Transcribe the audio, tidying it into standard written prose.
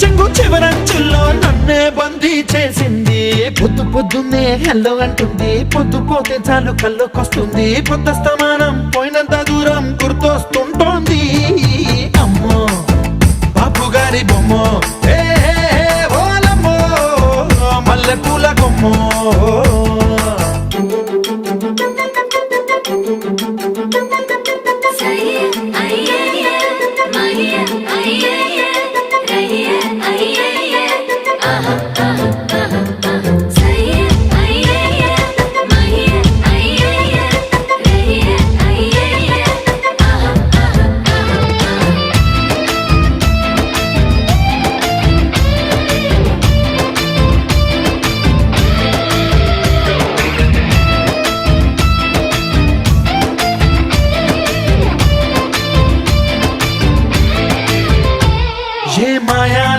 చెంగు చివరంచుల్లో నన్నే బందీ చేసింది. పొద్దు పొద్దున్నే హెల్లో అంటుంది, పొద్దు పోతే చాలు కళ్ళొకొస్తుంది. పొద్ద స్తమానం పోయినంత దూరం గుర్తొస్తుంటోంది. అమ్మో బాపు గారి బొమ్మో, ఓలమ్మో మల్లె పూల కొమ్మో. Ay, ay, ay, ay, ay, ay, ay, ay, ay.